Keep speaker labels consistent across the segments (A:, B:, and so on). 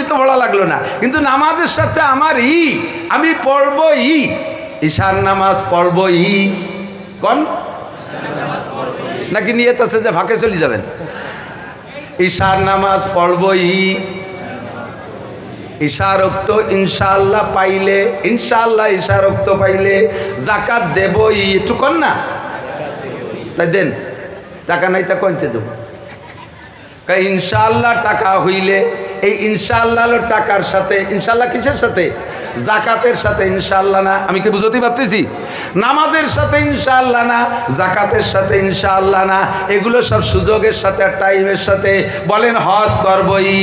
A: তো পড়া লাগলো না, কিন্তু নামাজের সাথে আমার আমি পড়বো ঈশার নামাজ পড়বো কোন নাকি নিয়ত আছে যে ফাঁকে চলে যাবেন? ঈশার নামাজ পড়বো ঈশারক্ত ইনশাআল্লাহ পাইলে, ইনশাআল্লাহ ঈশারক্ত পাইলে জাকাত দেবো একটু কর না, তাই দেন। টাকা নাই তা কইতে দেবো, ইনশাআল্লাহ টাকা হইলে এই ইনশাআল্লাহ টাকার সাথে, ইনশাআল্লাহ কিসের সাথে? জাকাতের সাথে ইনশাআল্লাহ না। আমি কি বুঝতে পারতেছি? নামাজের সাথে ইনশাআল্লাহ না, জাকাতের সাথে ইনশাআল্লাহ না, এগুলো সব সুযোগের সাথে আর টাইমের সাথে। বলেন হজ করবই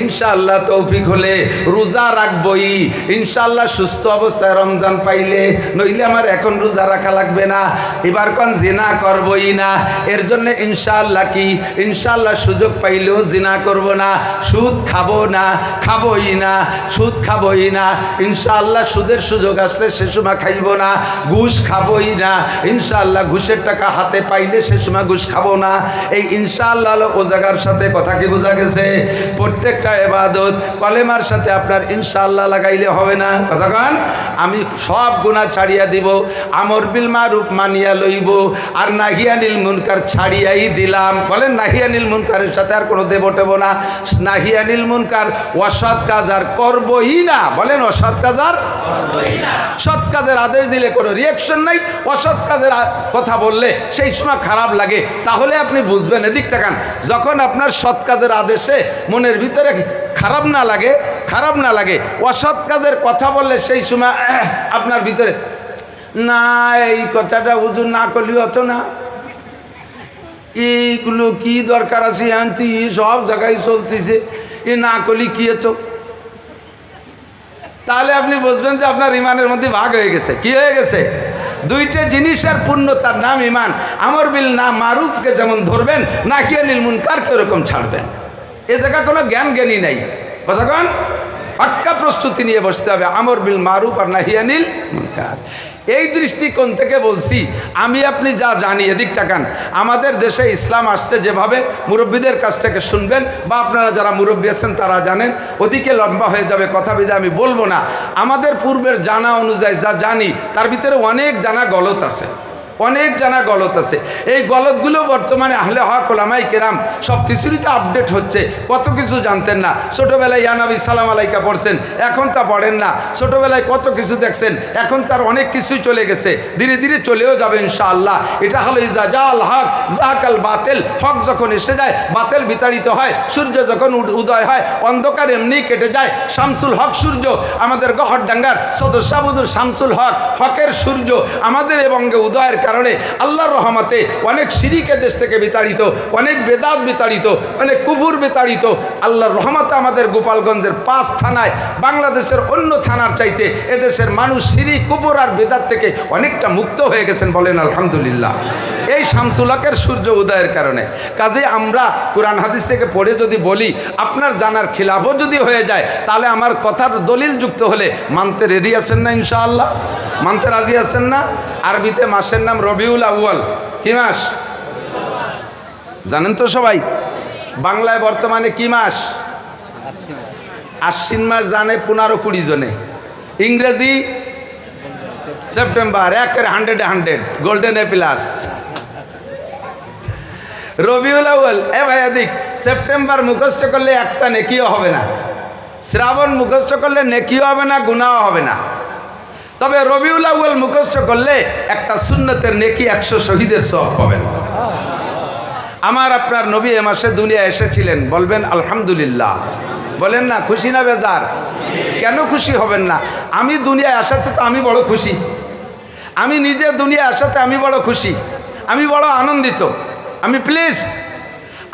A: ইনশাআল্লাহ, তৌফিক হলে রোজা রাখবই ইনশাআল্লাহ, সুস্থ অবস্থায় রমজান পাইলে, নইলে আমার এখন রোজা রাখা লাগবে না। এবার কোন জিনা করবই না, এর জন্য ইনশাআল্লাহ কি? ইনশাআল্লাহ সুযোগ পাইলেও জিনা করব না, সুদ খাবো না, খাবই না, সুদ খাবই না ইনশাআল্লাহ, সুদের সুযোগ আসলে সে সময় খাইব না, ঘুষ খাবই না ইনশাআল্লাহ, ঘুষের টাকা হাতে পাইলে সে সময় ঘুষ খাবো না। এই ইনশাআল্লাহ ও জায়গার সাথে কথা কি বোঝা গেছে? প্রত্যেকটা ইবাদত কলেমার সাথে আপনার ইনশাআল্লাহ লাগাইলে হবে না। কথা কন, আমি সব গুনাহ ছাড়িয়া দিব, আমর বিল মারুফ মানিয়া লইব, আর নাহিয়ানিল মুনকার ছাড়িয়াই দিলাম। বলেন নাহিয়ানিল মুনকারের সাথে আর কোনো দেব টেব না, নাহিয়ানিল মুনকার অসৎ কাজ আর করবই না। বলেন অসৎ কাজ আর করবই না। সৎ কাজের আদেশ দিলে কোনো রিয়াকশন নাই, অসৎ কাজের কথা বললে সেই সময় খারাপ লাগে, তাহলে আপনি বুঝবেন। এদিক তাকান, যখন আপনার সৎ কাজের আদেশে মনের ভিতরে খারাপ না লাগে, খারাপ না লাগে, অসৎ কাজের কথা বললে সেই সময় আপনার ভিতরে না, এই কথাটা হুজুর না করলি হতো না, এইগুলো কি দরকার আছে, আনতি সব জায়গায় চলতেছে, এ না করলি কি হতো? তাহলে আপনি বুঝবেন যে আপনার ইমানের মধ্যে ভাগ হয়ে গেছে। কি হয়ে গেছে? দুইটা জিনিসের পূর্ণতার নাম ইমান। আমর বিল না মারুফকে যেমন ধরবেন, নাহিয়ানিল মুনকারকে ওরকম ছাড়বেন। এ জায়গা কোনো জ্ঞানী নাই। কথা কন, পাক্কা প্রস্তুতি নিয়ে বসতে হবে। আমর বিল মারুফ আর নাহিয়ানিল মুনকার, এই দৃষ্টিকোণ থেকে বলছি। আমি আপনি যা জানি, এদিক তাকান, আমাদের দেশে ইসলাম আসছে যেভাবে, মুরব্বীদের কাছ থেকে শুনবেন, বা আপনারা যারা মুরব্বী আছেন তারা জানেন, ওদিকে লম্বা হয়ে যাবে কথা, বিধে আমি বলবো না। আমাদের পূর্বের জানা অনুযায়ী যা জানি, তার ভিতরে অনেক জানা গলত আছে, অনেক জানা গলত আছে। এই গলতগুলো বর্তমানে আহলে হক ওলামায়ে কেরাম সব কিছুরই তো আপডেট হচ্ছে, কত কিছু জানতেন না। ছোটোবেলায় ইয়া নবী সালাম আলাইকা পড়ছেন, এখন তা পড়েন না। ছোটোবেলায় কত কিছু দেখছেন, এখন তার অনেক কিছুই চলে গেছে, ধীরে ধীরে চলেও যাবে ইনশাআল্লাহ। এটা হলো ইজা জাল হক জাকাল বাতিল, হক যখন এসে যায় বাতিল বিতাড়িত হয়, সূর্য যখন উদয় হয় অন্ধকার এমনি কেটে যায়। শামসুল হক সূর্য, আমাদের গহরডাঙ্গার সদস্য হুজুর শামসুল হক, হকের সূর্য আমাদের এবঙ্গে উদয়ের কারণে আল্লাহর রহমতে অনেক শিরিকে দেশ থেকে বিতাড়িত, অনেক বেদাত বিতাড়িত, অনেক কুফুর বিতাড়িত। আল্লাহর রহমতে আমাদের গোপালগঞ্জের 5 থানায় বাংলাদেশের অন্য থানার চাইতে এদেশের মানুষ শিরিক কুফুর আর বেদাত থেকে অনেকটা মুক্ত হয়ে গেছেন। বলেন আলহামদুলিল্লাহ। এই শামসুল হকের সূর্য উদয়ের কারণে। কাজে আমরা কোরআন হাদিস থেকে পড়ে যদি বলি, আপনার জানার খিলাফও যদি হয়ে যায়, তাহলে আমার কথার দলিল যুক্ত হলে মানতে রেডি আছেন না? ইনশাআল্লাহ মানতে রাজি আছেন না? আরবিতে মাসের নাম রবিউল আউয়াল। কি মাস জানেন তো সবাই? বাংলায় বর্তমানে কি মাস? আশ্বিন মাস জানে 15-20 জনে। ইংরেজি September, 100 golden A plus. Rabiul Awal, এ ভাই এদিক, সেপ্টেম্বর মুখস্থ করলে একটা নেকিও হবে না, শ্রাবণ মুখস্থ করলে নেকিও হবে না, গুনাহও হবে না। তবে রবিউল আউয়াল মুখস্থ করলে একটা সুন্নতের নেকি, 100 শহীদের সওয়াব পাবেন। আমার আপনার নবী এ মাসে দুনিয়া এসেছিলেন, বলবেন আলহামদুলিল্লাহ। বলেন না খুশি না বেজার? কেন খুশি হবেন না? আমি দুনিয়ায় আসাতে তো আমি বড় খুশি, আমি নিজে দুনিয়ায় আসাতে আমি বড় খুশি, আমি বড় আনন্দিত। আমি প্লিজ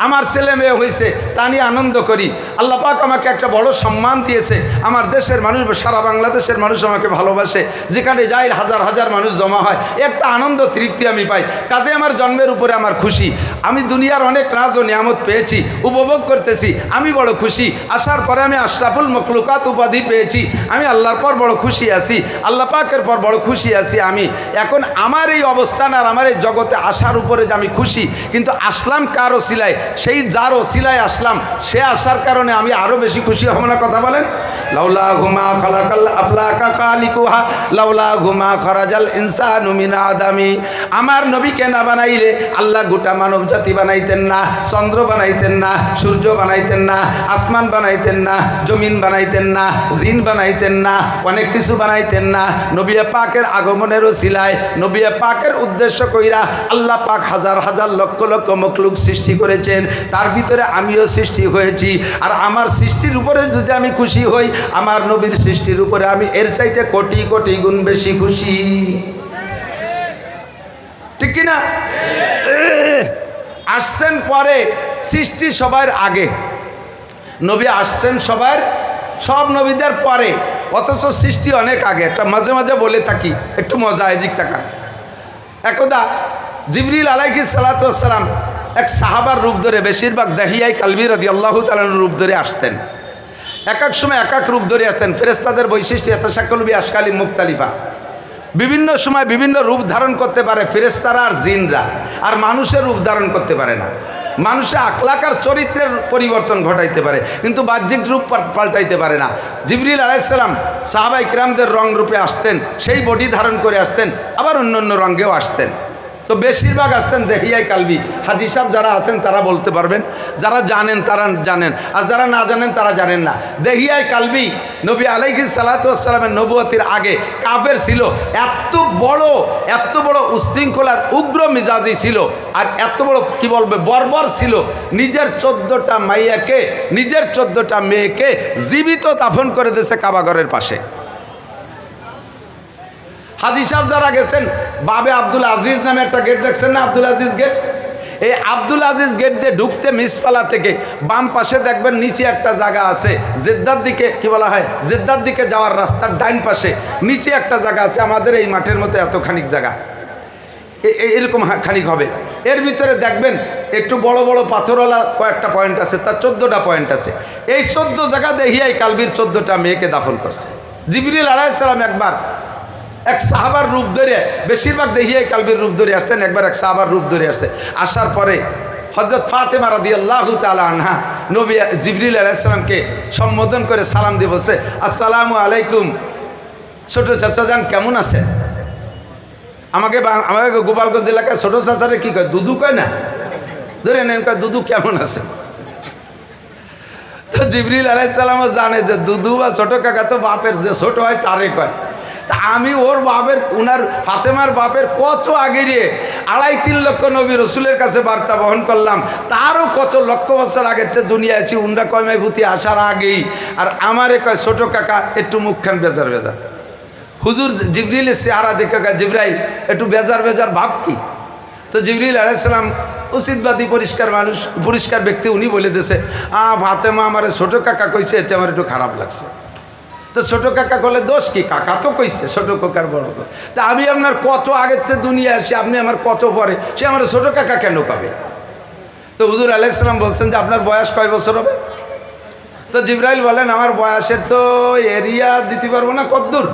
A: আমার ছেলে মেয়ে হয়েছে তা নিয়ে আনন্দ করি। আল্লাহ পাক আমাকে একটা বড় সম্মান দিয়েছে, আমার দেশের মানুষ, সারা বাংলাদেশের মানুষ আমাকে ভালোবাসে, যেখানে যাই হাজার হাজার মানুষ জমা হয়, একটা আনন্দ তৃপ্তি আমি পাই। কাজে আমার জন্মের উপরে আমার খুশি। আমি দুনিয়ার অনেক রাজ ও নিয়ামত পেয়েছি, উপভোগ করতেছি, আমি বড় খুশি। আসার পরে আমি আশরাফুল মখলুকাত উপাধি পেয়েছি, আমি আল্লাহর পর বড় খুশি আছি, আল্লাহ পাকের পর বড় খুশি আছি আমি। এখন আমার এই অবস্থান আর আমার এই জগতে আসার উপরে যে আমি খুশি, কিন্তু আসলাম কার ওসিলায়? সেই যার ওসিলায় আসলাম, সে আসার কারণে আমি আরও বেশি খুশি হব না? কথা বলেন। লাউলা ঘুমা খালাকাল আফলাকা খালিকুহা লাউলা ঘুমা খরাজাল ইনসানু মিন আদামি। আমার নবীকে না বানাইলে আল্লাহ গোটা মানব জাতি বানাইতেন না, চন্দ্র বানাইতেন না, সূর্য বানাইতেন না, আসমান বানাইতেন না, জমিন বানাইতেন না, জিন বানাইতেন না, অনেক কিছু বানাইতেন না। নবী পাকের আগমনের ওসিলায়, নবী পাকের উদ্দেশ্য কইরা আল্লাহ পাক হাজার হাজার লক্ষ লক্ষ মখলুক সৃষ্টি করেছেন, তার ভিতরে আমিও সৃষ্টি হয়েছি। আর আমার সৃষ্টির উপরে যদি আমি খুশি হই, আমার নবীর সৃষ্টির উপরে আমি এর চাইতে কোটি কোটি গুণ বেশি খুশি। ঠিক কিনা? আসছেন পরে, সৃষ্টি সবার আগে, নবী আসছেন সব নবীদের পরে, অথচ সৃষ্টি অনেক আগে। একটা মাঝে মাঝে বলে থাকি, একটু মজা এদিক টাকা। একদা জিবরিল আলাইহিস সালাতু ওয়াস সালাম এক সাহাবার রূপ ধরে, বেশিরভাগ দাহিয়াই কালবি রাদিয়াল্লাহু তাআলার রূপ ধরে আসতেন। এক এক সময় এক এক রূপ ধরে আসতেন। ফেরেশতাদের বৈশিষ্ট্য ইয়াতাশাক্কালু বিআশকালিন মুখতালিফা, বিভিন্ন সময় বিভিন্ন রূপ ধারণ করতে পারে ফেরেশতারা আর জিনরা, আর মানুষের রূপ ধারণ করতে পারে না। মানুষের আখলাক আর চরিত্রের পরিবর্তন ঘটাইতে পারে, কিন্তু বাহ্যিক রূপ পাল্টাইতে পারে না। জিবরিল আলাইহিস সালাম সাহাবা ইকরামদের রং রূপে আসতেন, সেই বডি ধারণ করে আসতেন, আবার অন্য অন্য রঙেও আসতেন। তো বেশিরভাগ আসতেন দেহিয়াই কালবি। হাজি সাহেব যারা আছেন তারা বলতে পারবেন, যারা জানেন তারা জানেন, আর যারা না জানেন তারা জানেন না। দেহিয়াই কালবি নবী আলাইহিস সালাতু ওয়াস সালামের নবুয়তির আগে কাফের ছিল, এত বড় উশৃঙ্খলার উগ্র মিজাজি ছিল, আর এত বড় কি বলবে বর্বর ছিল, নিজের 14টা মাইয়াকে, নিজের 14টা মেয়েকে জীবিত দাফন করে দিয়েছে কাবাঘরের পাশে। হাজি সাহেব যারা গেছেন, বাবে আব্দুল আজিজ নামে একটা গেট দেখছেন না, আব্দুল আজিজ গেট। এই আব্দুল আজিজ গেট দিয়ে ঢুকতে মিসফালা থেকে বাম পাশে দেখবেন নিচে একটা জায়গা আছে, জেদ্দার দিকে কি বলা হয়, জেদ্দার দিকে যাওয়ার রাস্তার ডাইন পাশে নিচে একটা জায়গা আছে, আমাদের এই মাঠের মতো এত খানিক জায়গা, এরকম খানিক হবে। এর ভিতরে দেখবেন একটু বড় বড় পাথরওয়ালা কয়েকটা পয়েন্ট আছে, তার 14টা পয়েন্ট আছে। এই 14 জায়গা দেহিয়াই কালবির 14টা মেয়েকে দাফন করছে। জিবরিল আলাইহিস সালাম একবার এক সাহাবার রূপ ধরে, বেশিরভাগ দেহিয়াই কালবির রূপ ধরে আসতেন, একবার এক সাহাবার রূপ ধরে আসছে। আসার পরে হযরত ফাতেমা রাদিয়াল্লাহু তাআলা আনহা নবী জিবরিল আলাইহিস সালামকে সম্বোধন করে সালাম দিয়ে বলছে, আসসালামু আলাইকুম, ছোট চাচা যান কেমন আছেন? আমাকে গোপালগঞ্জ এলাকায় ছোট চাচারে কি কয়, দুদু কয় না, ধরে নেন কয় দুদু কেমন আছে। তো জিবরিল আলাইহিস সালামও জানে যে দুদু বা ছোট কাকা তো বাপের যে ছোট হয় তারে কয়। তা আমি ওর বাপের, উনার ফাতেমার বাপের কত আগে রে 2.5-3 লক্ষ নবী রসুলের কাছে বার্তা বহন করলাম, তারও কত লক্ষ বছর আগের থেকে দুনিয়া আছি, উনরা কয়মাই ভূতি আসার আগেই, আর আমারে কয় ছোট কাকা, একটু মুখখান বেজার বেজার। হুজুর জিবরিলের চেহারা দেখে কয়, জিবরাইল একটু বেজার বেজার ভাব কি? তো জিবরিল আলাইহিস সালাম উচিতবাদী পরিষ্কার মানুষ, পরিষ্কার ব্যক্তি, উনি বলে দিয়েছে, ফাতেমা আমারে ছোট কাকা কইছে, এতে আমার একটু খারাপ লাগছে। তো ছোট কাকা বলে, দোষ কি? কাকা তো কইছে, ছোট কাকার বড়। তা আমি আপনার কত আগের থেকে দুনিয়া আসি, আপনি আমার কত পরে, সে আমার ছোট কাকা কেন পাবে? তো হুজুর আলাইহিস সালাম বলছেন যে আপনার বয়স কয় বছর হবে? তো জিবরাইল বলেন, আমার বয়সের তো এরিয়া দিতে পারবো না, কদ্দূর,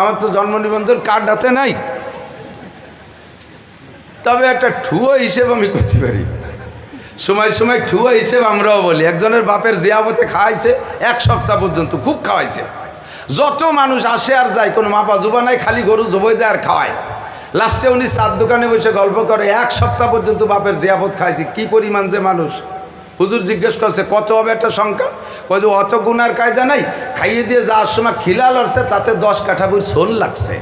A: আমার তো জন্ম নিবন্ধন কার্ড হাতে নাই, তবে একটা ঠুয়ো হিসেব আমি করতে পারি। সময় সময় ঠুয়ো হিসেব আমরাও বলি। একজনের বাপের জিয়াবতে খাওয়াইছে 1 সপ্তাহ পর্যন্ত, খুব খাওয়াইছে। যত মানুষ আসে আর যায়, কোনো মাপা জুবা নাই, খালি গরু জবই দেয় আর খাওয়ায়। লাস্টে উনি চার দোকানে বসে গল্প করে, 1 সপ্তাহ পর্যন্ত বাপের জিয়াবত খাইছি। কি পরিমাণ যে মানুষ! হুজুর জিজ্ঞেস করছে, কত হবে একটা সংখ্যা? কয় যে অত গুনার কায়দা নাই, খাইয়ে দিয়ে যাওয়ার সময় খিলা লড়ছে, তাতে 10 কাঠা বই সোন লাগছে।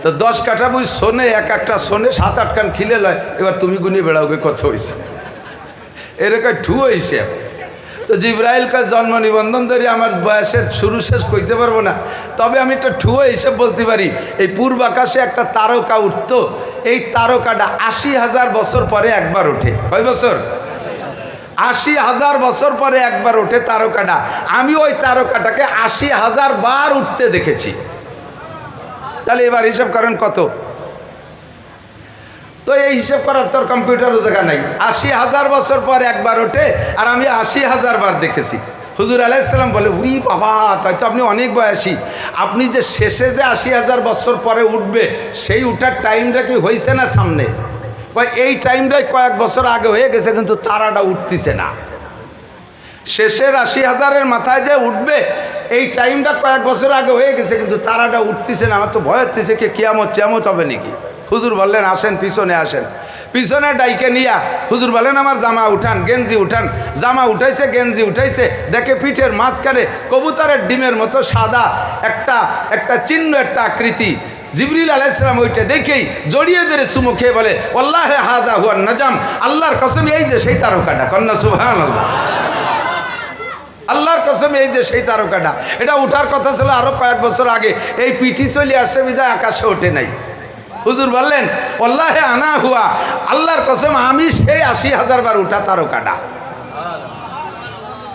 A: তো 10 কাঠা বই সোনে, এক একটা সোনে 7-8 কান খিলে লয়। এবার তুমি গুনিয়ে বেড়াওগে কত হয়েছে, এরকম ঠুয়ো হিসেব। তো জিবরাইলকে জন্ম নিবন্ধন ধরে আমার বয়সের শুরু শেষ কইতে পারবো না, তবে আমি একটা ঠুয়ো হিসেব বলতে পারি। এই পূর্ব আকাশে একটা তারকা উঠত, এই তারকাটা 80,000 বছর পরে একবার ওঠে। কয় বছর? 80,000 বছর পরে একবার ওঠে তারকাটা। আমি ওই তারকাটাকে 80,000 বার উঠতে দেখেছি। তাহলে এবার হিসাব করেন কত? তো এই হিসাব করার তোর কম্পিউটারও জায়গা নাই। 80,000 বছর পর একবার ওঠে, আর আমি 80,000 বার দেখেছি। হুজুর আলাইহিস সালাম বলে, উরি বাবা, তাই তো আপনি অনেক বয়সী। আপনি যে শেষে যে 80,000 বছর পরে উঠবে, সেই উঠার টাইমটা কি হয়েছে না সামনে? এই টাইমটাই কয়েক বছর আগে হয়ে গেছে, কিন্তু তারাটা উঠতেছে না। শেষের 80,000-এর মাথায় যে উঠবে এই টাইমটা কয়েক বছর আগে হয়ে গেছে, কিন্তু তারাটা উঠতেছে না। আমার তো ভয় হচ্ছে কি কিয়ামত টিয়ামত হবে নাকি। হুজুর বললেন আসেন পিছনে আসেন। পিছনে ডাইকে নিয়া হুজুর বলেন আমার জামা উঠান, গেঞ্জি উঠান। জামা উঠাইছে, গেঞ্জি উঠাইছে, দেখে পিঠের মাঝখানে কবুতরের ডিমের মতো সাদা একটা চিহ্ন, একটা আকৃতি। জিবরিল আলাইহিস সালাম ওইটা দেখেই জড়িয়ে ধরে চুমু খেয়ে বলে ওয়াল্লাহি হাযা হুয়ান নাজাম, আল্লাহর কসম এই যে সেই তারকাটা। কন্যা সুবহানাল্লাহ। আল্লাহর কসম এই যে সেই তারকাটা। এটা উঠার কথা ছিল আরো কয়েক বছর আগে, এই পিঠি চলে আসছে বিদায় আকাশে ওঠে নাই। হুজুর বললেন ওয়াল্লাহি আনা হুয়া, আল্লাহর কসম আমি সেই 80,000 বার উঠা তারকাটা।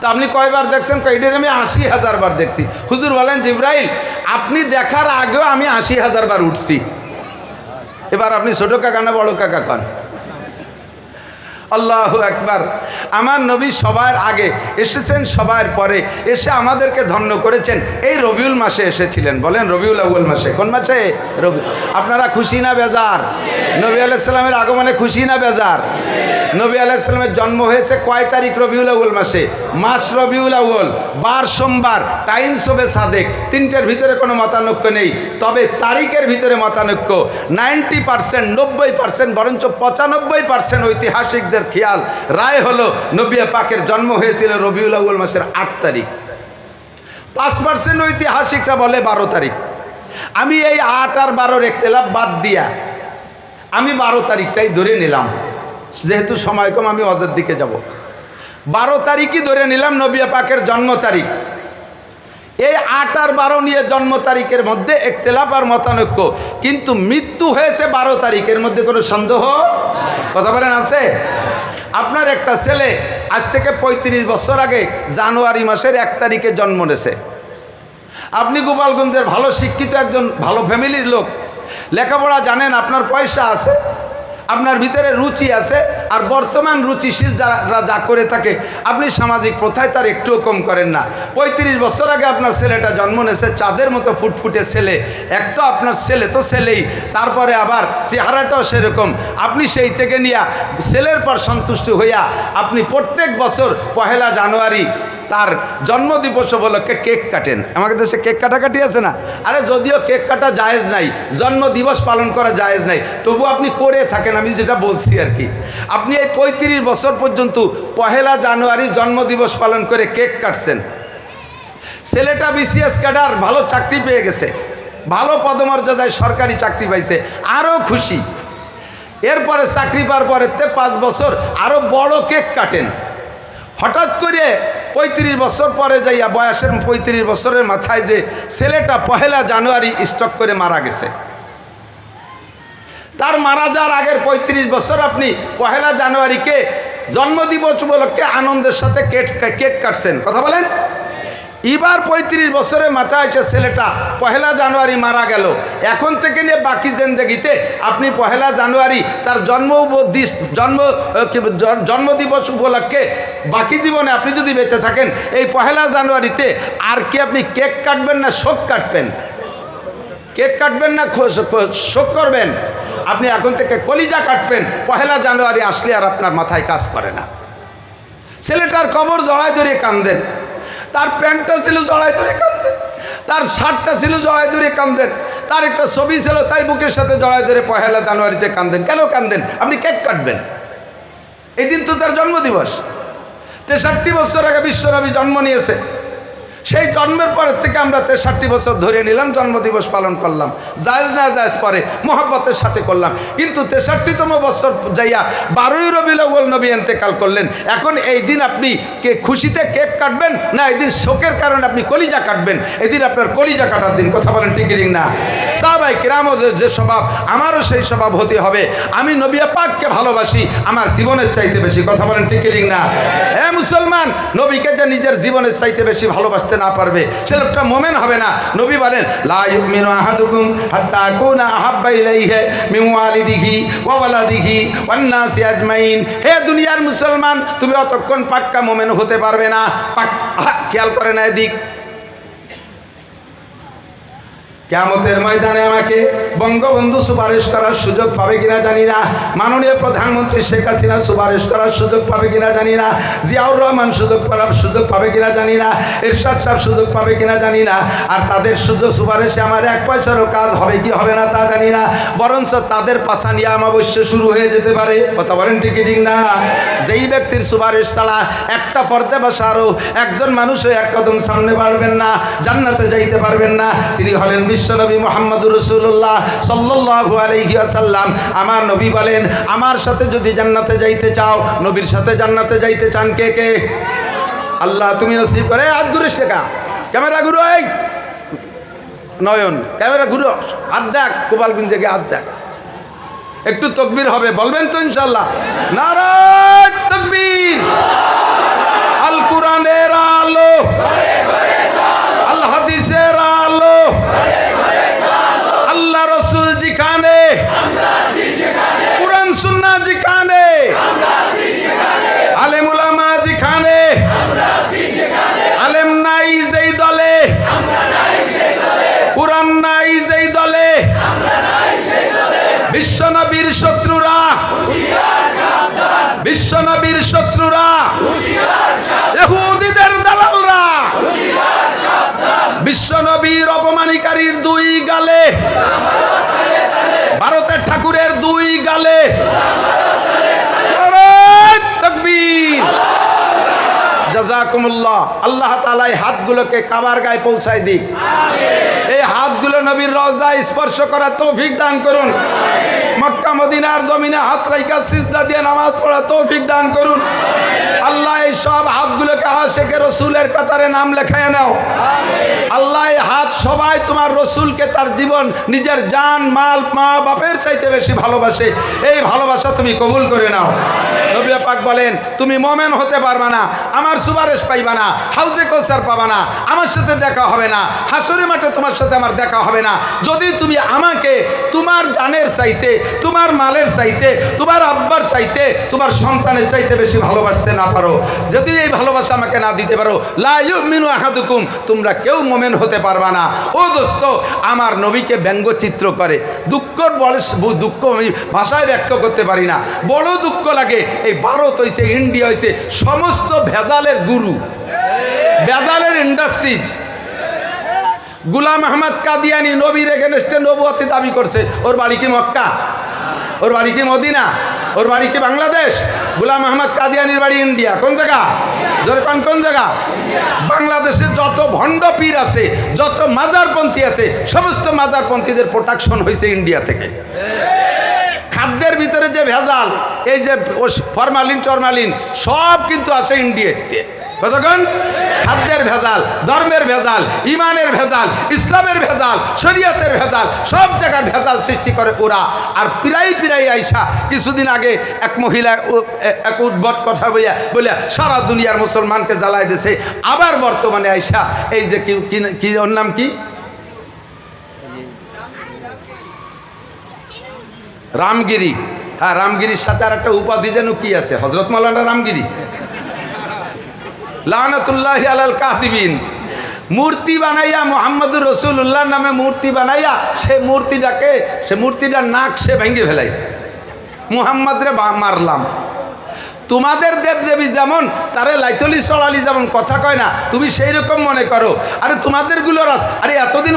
A: তা আপনি কয়বার দেখছেন? এটার আমি 80,000 বার দেখছি। হুজুর বলেন জিবরাইল আপনি দেখার আগেও আমি 80,000 বার উঠছি। এবার আপনি ছোট কাকা না বড় কাকা কন? আল্লাহু আকবার। আমার নবী সবার আগে এসেছেন, সবার পরে এসে আমাদেরকে ধন্য করেছেন। এই রবিউল মাসে এসেছিলেন। বলেন রবিউল আউয়াল মাসে। কোন মাসে? রবি। আপনারা খুশি না বেজার? নবী আলাইহিস সালামের আগমনে খুশি না বেজার? নবী আলাইহিস সালামের জন্ম হয়েছে কয় তারিখ? রবিউল আউয়াল মাসে। মাস রবিউল আউয়াল, বার সোমবার, টাইম শোবে সাদেক। তিনটের ভিতরে কোনো মতানৈক্য নেই, তবে তারিখের ভিতরে মতানৈক্য। 90%, 90%, বরঞ্চ 95% ঐতিহাসিকদের খেয়াল রায় হলো নবী পাকের জন্ম হয়েছিল রবিউল আউয়াল মাসের 8 তারিখ। 5% ঐতিহাসিকরা বলে 12 তারিখ। আমি এই 8 আর 12-র ইখতিলাফ বাদ দিয়া আমি 12 তারিখটাই ধরে নিলাম, যেহেতু সময় কম আমি হজের দিকে যাব। 12 তারিখই ধরে নিলাম নবী পাকের জন্ম তারিখ। এই 8 আর 12 নিয়ে জন্ম তারিখের মধ্যে ইখতিলাফ আর মতানৈক্য, কিন্তু মৃত্যু হয়েছে 12 তারিখের মধ্যে কোনো সন্দেহ কথা বলেন আছে? আপনার একটা ছেলে আজ থেকে 35 বছর আগে জানুয়ারি মাসের 1 তারিখে জন্ম নিয়েছে। আপনি গোপালগঞ্জের ভালো শিক্ষিত একজন ভালো ফ্যামিলির লোক, লেখাপড়া জানেন, আপনার পয়সা আছে, আপনার ভিতরে রুচি আছে, আর বর্তমান রুচিশীল যারা যা করে থাকে আপনি সামাজিক প্রথায় তার একটুও কম করেন না। 35 বছর আগে আপনার ছেলেটা জন্ম নিয়েছে, চাঁদের মতো ফুটফুটে ছেলে। এক তো আপনার ছেলে তো ছেলেই, তারপরে আবার চেহারাটাও সেরকম। আপনি সেই থেকে নিয়ে ছেলের পর সন্তুষ্ট হইয়া আপনি প্রত্যেক বছর 1 জানুয়ারি তার জন্মদিবস উপলক্ষে কেক কাটেন। আমাদের দেশে কেক কাটাকাটি আছে না? আরে যদিও কেক কাটা জায়েজ নাই, জন্মদিবস পালন করা জায়েজ নাই, তবু আপনি করে থাকেন। আমি যেটা বলছি আর কি, আপনি এই 35 বছর পর্যন্ত 1 জানুয়ারি জন্মদিবস পালন করে কেক কাটছেন। ছেলেটা BCS ক্যাডার, ভালো চাকরি পেয়ে গেছে, ভালো পদমর্যাদায় সরকারি চাকরি পাইছে, আরও খুশি। এরপরে চাকরি পাওয়ার পরে 5 বছর আরও বড় কেক কাটেন। হঠাৎ করে 35 বছর পরে যাইয়া বয়সের 35 বছরের মাথায় যে ছেলেটা 1 জানুয়ারি স্ট্রোক করে মারা গেছে, তার মারা যাওয়ার আগের 35 বছর আপনি 1 জানুয়ারিকে জন্মদিবস উপলক্ষে আনন্দের সাথে কেক কাটছেন। কথা বলেন। এবার 35 বছরের মাথায় এসে ছেলেটা 1 জানুয়ারি মারা গেল। এখন থেকে নিয়ে বাকি জিন্দেগিতে আপনি 1 জানুয়ারি তার জন্মদিবস উপলক্ষে বাকি জীবনে আপনি যদি বেঁচে থাকেন এই 1 জানুয়ারিতে আর কি আপনি কেক কাটবেন না শোক কাটবেন? কেক কাটবেন না শোক করবেন? আপনি এখন থেকে কলিজা কাটবেন। 1 জানুয়ারি আসলে আর আপনার মাথায় কাজ করে না। ছেলেটার কবর জড়ায় ধরে কান্দেন, তার প্যান্টটা ছিল জড়ায় ধরে কান্দেন, তার শার্টটা ছিল জড়ায় ধরে কান্দেন, তার একটা ছবি ছিল তাই বুকের সাথে জড়ায় ধরে 1 জানুয়ারিতে কান্দেন। কেন কান্দেন? আপনি কেক কাটবেন, এই দিন তো তার জন্মদিবস। 63 বছর আগে বিশ্বনবী জন্ম নিয়েছে, সেই জন্মের পরের থেকে আমরা 63 বছর ধরে নিলাম, জন্মদিবস পালন করলাম। জায়েজ না জায়েজ পরে মোহাব্বতের সাথে করলাম, কিন্তু 63তম বছর যাইয়া 12ই রবিউল আউয়াল নবী ইন্তেকাল করলেন। এখন এই দিন আপনি খুশিতে কেক কাটবেন না এই দিন শোকের কারণে আপনি কলিজা কাটবেন? এই দিন আপনার কলিজা কাটার দিন। কথা বলেন ঠিক না? সাহাবায়ে কিরামও যে স্বভাব, আমারও সেই স্বভাব হতে হবে। আমি নবী পাককে ভালোবাসি আমার জীবনের চাইতে বেশি। কথা বলেন ঠিক না? হ্যাঁ মুসলমান, নবীকে যে নিজের জীবনের চাইতে বেশি ভালোবাসতে না পারবে সে লোকটা মুমিন হবে না। নবী বলেন লা ইউমিনু আহাদুকুম হাত্তা আকুনা আহাব্বা ইলাইহি মিন ওয়ালিদিহি ওয়া ওয়ালাদিহি ওয়ান নাসি আজমাইন। হে দুনিয়ার মুসলমান, তুমি অতক্ষণ পাক্কা মুমিন হতে পারবে না। খেয়াল করে না এদিক, কিয়ামতের ময়দানে আমাকে বঙ্গবন্ধু সুপারিশ করার সুযোগ পাবে কিনা জানি না, মাননীয় প্রধানমন্ত্রী শেখ হাসিনা সুপারিশ করার সুযোগ পাবে কিনা জানি না, জিয়াউর রহমান সুযোগ পাবে কিনা জানি না, এরশাদ সাহেব সুযোগ পাবে কিনা জানি না। আর তাদের সুপারিশে আমার এক পয়সারও কাজ হবে কি হবে না তা জানি না, বরঞ্চ তাদের পাশা নিয়ে অমাবস্য শুরু হয়ে যেতে পারে। কথা বলেন ঠিক ঠিক না? যেই ব্যক্তির সুপারিশ ছাড়া একটা পর্দা বসারও একজন মানুষও এক কদম সামনে বাড়বেন না, জান্নাতে যাইতে পারবেন না, তিনি হলেন বিশ্বনবী মুহাম্মদুর রাসূলুল্লাহ সাল্লাল্লাহু আলাইহি ওয়াসাল্লাম। আমার নবী বলেন, আমার সাথে যদি জান্নাতে যাইতে চাও, নবীর সাথে জান্নাতে যাইতে চান কে কে? আল্লাহ তুমি নসিব করে। হাত ঘুরিস টেকা, ক্যামেরা ঘুরো, এই নয়ন ক্যামেরা ঘুরো, হাত দেখ, গোপালগঞ্জে গিয়ে হাত দেখ। একটু তাকবীর হবে, বলবেন তো ইনশাআল্লাহ? নারায়ে তাকবীর। আল কোরআনের আলো, আল হাদিসের আলো, আল্লাহ রসুল যেখানে, কোরআন সুন্নাহ যেখানে, আলেম উলামা যেখানে, আলেম নাই যেই দলে, কোরআন নাই যেই দলে, বিশ্বনবীর শত্রুরা, বিশ্বনবীর শত্রুরা, ইহুদিদের দালালরা, বিশ্বনবীর অপমানকারীর দুই গালে, ভারতের ঠাকুরের দুই গালে তাকবীর। জাযাকুমুল্লাহ। আল্লাহ তাআলা এই হাতগুলোকে কাবার গায়ে পৌঁছায় দিক। এই হাতগুলো নবীর রওজা স্পর্শ করার তৌফিক দান করুন। মক্কা মদিনার জমিনে হাত রাইখা সিজদা দিয়ে নামাজ পড়ার তৌফিক দান করুন। আল্লাহ এই সব হাতগুলোকে আশিকে রসুলের কাতারে নাম লেখায় নাও। আল্লাহ এই হাত সবাই তোমার রসুলকে তার জীবন, নিজের জান মাল, মা বাপের চাইতে বেশি ভালোবাসে। এই ভালোবাসা তুমি কবুল করে নাও। নবী পাক বলেন, তুমি মোমেন হতে পারবা না, আমার সুপারিশ পাইবা না, হাউজে কৌসার পাবা না, আমার সাথে দেখা হবে না, হাসরের মাঠে তোমার সাথে আমার দেখা হবে না, যদি তুমি আমাকে তোমার জানের চাইতে, তোমার মালের চাইতে, তোমার আব্বার চাইতে, তোমার সন্তানের চাইতে বেশি ভালোবাসতে না পারো। যদি এই ভালোবাসা আমাকে না দিতে পারো, লা ইউমিনু আহাদুকুম, তোমরা কেউ মোমেন হতে পারবা না। ও দোস্ত, আমার নবীকে ব্যঙ্গচিত্র করে, দুঃখর বলে, দুঃখ আমি ভাষায় ব্যক্ত করতে পারি না, বড় দুঃখ লাগে। এই ভারত হয়েছে, ইন্ডিয়া হয়েছে, সমস্ত ভেজালের গুরু, ভেজালের ইন্ডাস্ট্রিজ। গুলাম আহমদ কাদিয়ানি নবীর এগেনস্টে নবুয়তি দাবি করছে। ওর বাড়ি কি মক্কা? ওর বাড়ি কি মদিনা? ওর বাড়ি কি বাংলাদেশ? গুলাম আহমদ কাদিয়ানির বাড়ি ইন্ডিয়া। কোন জায়গা? ধরে কোন জায়গা? বাংলাদেশে যত ভণ্ড পীর আছে, যত মাজারপন্থী আছে, সমস্ত মাজারপন্থীদের প্রোটেকশন হয়েছে ইন্ডিয়া থেকে। খাদ্যের ভিতরে যে ভেজাল, এই যে ফরমালিন টরমালিন সব কিন্তু আছে ইন্ডিয়াতে। কতক্ষণ? খাদ্যের ভেজাল, ধর্মের ভেজাল, ইমানের ভেজাল, ইসলামের ভেজাল, শরীয়তের ভেজাল, সব জায়গায় ভেজাল সৃষ্টি করে ওরা। আর পিরাই আইসা কিছুদিন আগে এক মহিলা এক উদ্ভট কথা বলিয়া সারা দুনিয়ার মুসলমানকে জ্বালাই দিয়েছে। আবার বর্তমানে আইসা এই যে কি ওর নাম কি, রামগিরি। হ্যাঁ, রামগিরির সাথে আর একটা উপাধি যেন কি আছে, হযরত মাওলানা রামগিরি লানাতুল্লাহি আলাল কাযিবিন। মূর্তি বানাইয়া মুহাম্মদুর রাসূলুল্লাহ নামে মূর্তি বানাইয়া সে মূর্তিটার নাক সে ভেঙে ফেলাই। মুহাম্মদ রে মারলাম। তোমাদের দেবদেবী যেমন তারে লাইতলি চলালি যেমন কথা কয় না, তুমি সেই রকম মনে করো। আরে তোমাদেরগুলো আরে এতদিন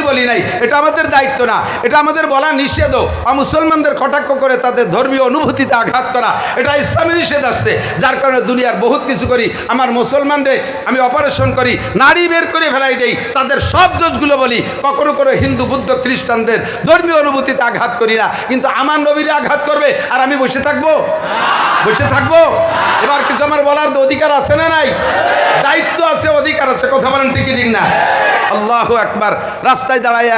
A: বলি নাই, এটা আমাদের দায়িত্ব না, এটা আমাদের বলা নিষেধ। মুসলমানদের কটাক্ষ করে তাদের ধর্মীয় অনুভূতিতে আঘাত করা, এটা ইসলামে নিষেধ আসছে। যার কারণে দুনিয়ার বহুত কিছু করি। আমার মুসলমানরে আমি অপারেশন করি, নারী বের করে ফেলাই দেই, তাদের সব দোষগুলো বলি। কখনো হিন্দু বুদ্ধ খ্রিস্টানদের ধর্মীয় অনুভূতিতে আঘাত করি না, কিন্তু আমার নবীরে আঘাত করবে আর আমি বসে থাকবো? এবার কিছু আমার বলার অধিকার আছে না নাই? দায়িত্ব আছে, অধিকার আছে। কথা বলেন ঠিক ঠিক না? আল্লাহু আকবার। রাস্তায় দাঁড়ায়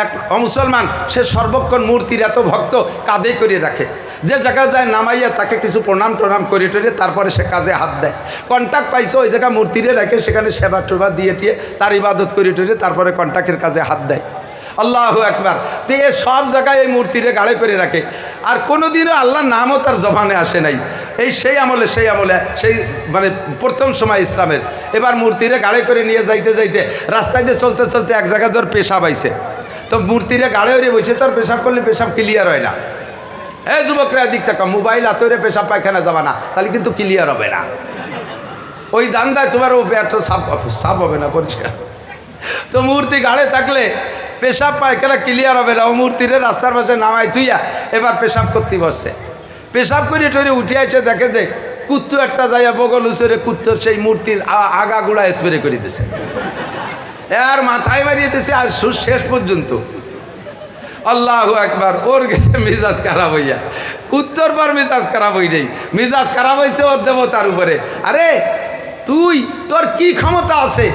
A: এক মুসলমান, সে সর্বক্ষণ মূর্তির এত ভক্ত, কাঁধে করে রাখে। যে জায়গায় যায় নামাইয়া তাকে কিছু প্রণাম করে তারপরে সে কাজে হাত দেয়। কন্ট্যাক্ট পাইছে ওই জায়গায় মূর্তিরে রাখে, সেখানে সেবা টেবা দিয়ে তার ইবাদত করে তারপরে কন্ট্যাক্টের কাজে হাত দেয়। আল্লাহু আকবার। তো এ সব জায়গায় এই মূর্তিরে গাড়ে করে রাখে, আর কোনোদিনও আল্লাহর নামও তার জবানে আসে নাই। এই সেই আমলে সেই মানে প্রথম সময় ইসলামের। এবার মূর্তিরে গাড়ে করে নিয়ে যাইতে যাইতে রাস্তায় দিয়ে চলতে চলতে এক জায়গায় ধর পেশাব আইছে, তো মূর্তিরে গাড়ে হয়ে বসে তার পেশাব করলে পেশাব ক্লিয়ার হয় না। এই যুবকরা দিক থাকা মোবাইল হাতে পেশাব পায়খানা যাবা না, তাহলে কিন্তু ক্লিয়ার হবে না। ওই দান্দায় তোমার ও পেটটা সাফ হবে না পরিষ্কার। তো মূর্তি গাড়ে থাকলে পেশাব পায়খানা ক্লিয়ার হবে না। ও মূর্তিরে রাস্তার পাশে নামাই থুইয়া এবার পেশাব করতে বসছে। পেশাব করে টরে উঠে আসে, দেখে যে কুত্তু একটা যাইয়া বগল উচরে কুত্তর সেই মূর্তির আগাগুলা স্প্রে করে দিছে, আর মাথায় মারিয়ে দিছে আর শেষ পর্যন্ত। আল্লাহু আকবার। ওর গেছে মিজাজ খারাপ হইয়া, কুত্তর পর মিজাজ খারাপ হই নেই, মিজাজ খারাপ হয়েছে ওর দেবতার উপরে। আরে তুই, তোর কি ক্ষমতা আছে,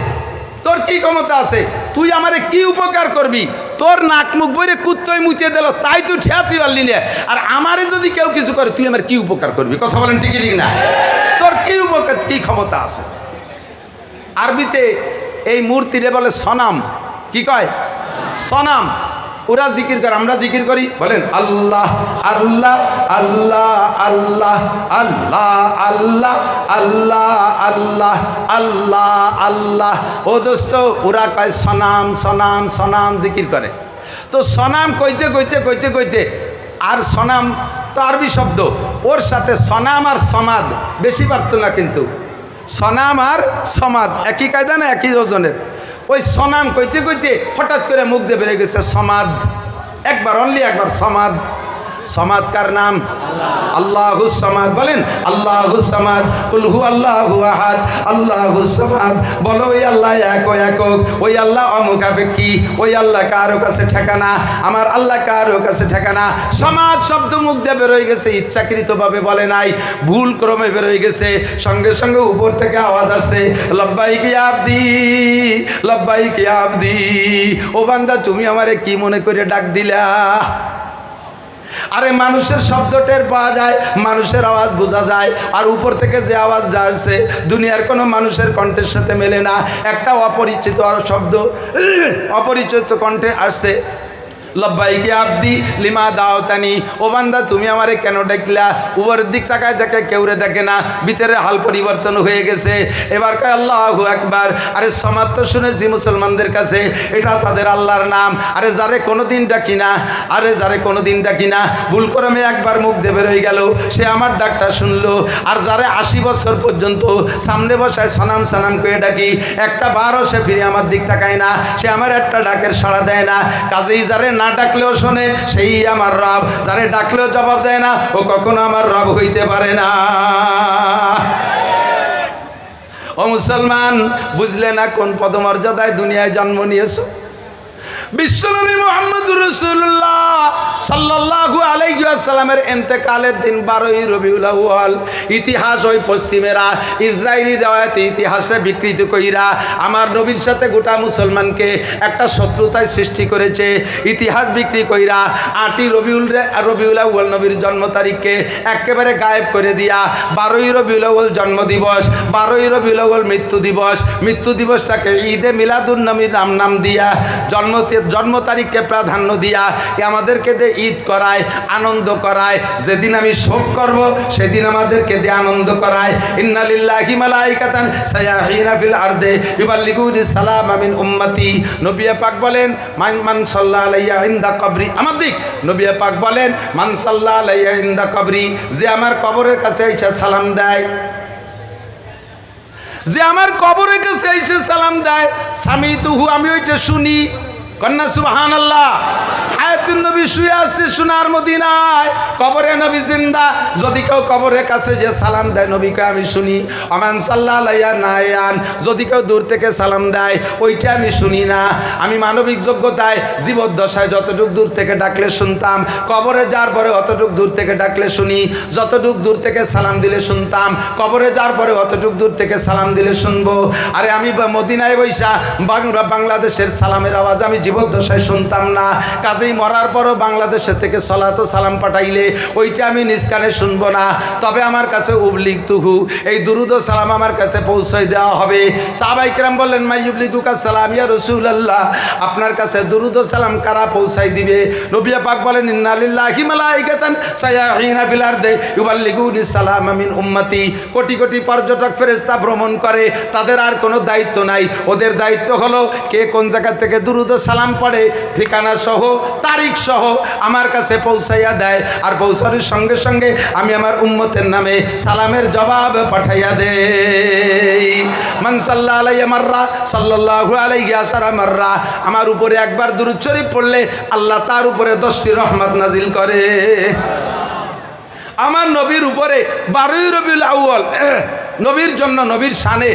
A: তোর কি ক্ষমতা আছে, তুই আমারে কি উপকার করবি? তোর নাক মুখ বইরে কুত্তই মুচিয়ে দিল, তাই তুই ঠেয়াতে পারলি না। আর আমারে যদি কেউ কিছু করে, তুই আমার কি উপকার করবি? কথা বলেন ঠিক ঠিক না? তোর কি উপকার, কি ক্ষমতা আছে? আরবিতে এই মূর্তিরে বলে সনাম। কি কয়? সনাম। ওরা জিকির করে, আমরা জিকির করি, বলেন আল্লাহ আল্লাহ আল্লাহ আল্লাহ আল্লাহ আল্লাহ আল্লাহ আল্লাহ আল্লাহ আল্লাহ। ও দোস্ত, ওরা কয় সনাম সনাম সনাম জিকির করে। তো সনাম কইতে কইতে কইতে কইতে, আর সনাম তো আরবি শব্দ, ওর সাথে সনাম আর সমাদ বেশি পারত না, কিন্তু সনাম আর সমাদ একই কায়দা না, একই ওজনের। ওই সনাম কইতে কইতে হঠাৎ করে মুখ দিয়ে বেড়ে গেছে সমাদ। একবার, অনলি একবার সমাদ। সমাদ কার নাম? আল্লাহুস সামাদ। বলেন আল্লাহুস সামাদ। কুল হু আল্লাহু আহাদ আল্লাহুস সামাদ। বলো ওই আল্লাহ একক, ওই আল্লাহ অমুখাপেক্ষী, ওই আল্লাহ কারো কাছে ঠেকানা, আমার আল্লাহ কারো কাছে ঠেকানা। সমাজ শব্দ মুখ দিয়ে বেরোয় গেছে, ইচ্ছাকৃতভাবে বলে নাই, ভুল ক্রমে বেরোয় গেছে। সঙ্গে সঙ্গে উপর থেকে আওয়াজ আসছে, লব্বাইক ইয়া আবদি লব্বাইক ইয়া আবদি। ও বান্দা, তুমি আমারে কি মনে করে ডাক দিলা? আরে মানুষের শব্দ টের পাওয়া যায়, মানুষের আওয়াজ বোঝা যায়, আর উপর থেকে যে আওয়াজটা আসছে দুনিয়ার কোনো মানুষের কণ্ঠের সাথে মেলে না। একটা অপরিচিত শব্দ অপরিচিত কণ্ঠে আসছে, লব্বাইকে আব্দি লিমা দাওতানি। ও বান্দা, তুমি আমারে কেন ডাকলা? উপরের দিক তাকায় দেখে, কেউরে দেখে না, ভিতরে হাল পরিবর্তন হয়ে গেছে। এবার কয় আল্লাহু আকবার। আরে সমাজ তো শুনেছি মুসলমানদের কাছে এটা তাদের আল্লাহর নাম। আরে যারে কোনোদিন ডাকি না, আরে যারে কোনোদিন ডাকি না, ভুল ক্রমে একবার মুখ দিয়ে বেরোয় গেল, সে আমার ডাকটা শুনলো। আর যারে 80 বছর পর্যন্ত সামনে বসায় সনাম সানাম করে ডাকি, একটা বারও সে ফিরে আমার দিক তাকায় না, সে আমার একটা ডাকের সাড়া দেয় না। কাজেই যারে না ডাকলেও শোনে, সেই আমার রব। যারে ডাকলেও জবাব দেয় না, ও কখনো আমার রব হইতে পারে না। ও মুসলমান, বুঝলে না কোন পদমর্যাদায় দুনিয়ায় জন্ম নিয়েছো? বিশ্বনবী মুহাম্মদুর রাসূলুল্লাহ সাল্লাল্লাহু আলাইহি ওয়াসাল্লামের ইন্তেকালের দিন 12ই রবিউল আউয়াল। ইতিহাস ওই পশ্চিমেরা ইসরায়েলি রওয়ায়াতে ইতিহাসে বিকৃত কইরা আমার নবীর সাথে গোটা মুসলমানকে একটা শত্রুতায় সৃষ্টি করেছে। ইতিহাস বিক্রি কইরা 8ই রবিউল আউয়াল নবীর জন্ম তারিখকে একেবারে গায়েব করে দিয়া 12ই রবিউল আউয়াল জন্ম দিবস, 12ই রবিউল আউয়াল মৃত্যু দিবস, মৃত্যু দিবসটাকে ঈদে মিলাদুন নবীর নাম দিয়া জন্ম তারিখকে প্রাধান্য দিয়া আমাদেরকে দিয়ে ঈদ করায়, আনন্দ করায়। যেদিন আমি শোক করব সেদিন আমাদেরকে দিয়ে আনন্দ করায়। ইন্না লিল্লাহি মালাইকাতান সায়াহিনা ফিল আরদে ইউবাল্লিগুনি সালাম মিন উম্মতি। নবী পাক বলেন, মান সাল্লাল্লাহু আলাইহি ইনদা কবরি। আমার দিক নবী পাক বলেন, মান সাল্লাল্লাহু আলাইহি ইনদা কবরি, যে আমার কবরের কাছে এসে সালাম দেয়, যে আমার কবরের কাছে এসে সালাম দেয়, সামিতুহু, আমি ওইটা শুনি। কন্যা সুবহানাল্লাহ। হায়াতুন নবী শুয়ে আছে সোনার মদিনায়, কবরে নবী জিন্দা। যদি কেউ কবরের কাছে যে সালাম দেয়, নবী কয় আমি শুনি। আমান সাল্লাল্লাহু আলাইহি নায়ান, যদি কেউ দূর থেকে সালাম দেয়, ওইটা আমি শুনি না। আমি মানবিক যোগ্যতায় জীবদ্দশায় যতটুক দূর থেকে ডাকলে শুনতাম, কবরে যাওয়ার পরে অতটুক দূর থেকে ডাকলে শুনি। যতটুক দূর থেকে সালাম দিলে শুনতাম, কবরে যাওয়ার পরে অতটুক দূর থেকে সালাম দিলে শুনবো। আরে আমি মদিনায় বৈশা বাংলাদেশের সালামের আওয়াজ আমি জীবদ্দশায় শুনতাম না। কাজেই মরার পরও বাংলাদেশের থেকে সলাত সালাম পাঠাইলে ওইটা আমি নিজ কানে শুনবো না, তবে আমার কাছে উবলিগ তুহু, এই দুরুদ ও সালাম আমার কাছে পৌঁছাই দেওয়া হবে। সাহাবায়ে কেরাম বললেন, মা ইউবলিগুকা সালাম ইয়া রাসূলুল্লাহ, আপনার কাছে দুরুদ ও সালাম কারা পৌঁছাই দিবে? নবী পাক বলেন, ইন্না লিল্লাহি মালাইকাতান সায়াহিনা ফিল আরদি ইউবাল্লিগুনি সালাম মিন উম্মতি। কোটি কোটি পর্যটক ফেরেশতা ভ্রমণ করে, তাদের আর কোনো দায়িত্ব নাই। ওদের দায়িত্ব হলো কে কোন জায়গা থেকে দুরুদ ও সালাম পড়ে ঠিকানা সহ তারিখ সহ আমার কাছে পৌঁছাইয়া দেয়, আর পৌঁছানোর সঙ্গে সঙ্গে আমি আমার উম্মতের নামে সালামের জবাব পাঠাইয়া দেই। মান সাল্লাল্লাহু আলাইহি মাররা সাল্লাল্লাহু আলাইহি আশারা মাররা, আমার উপরে একবার দুরূদ শরীফ পড়লে আল্লাহ তার উপরে 10টি রহমত নাজিল করে। আমার নবীর উপরে 12 রবিউল আউয়াল নবীর জন্য, নবীর শানে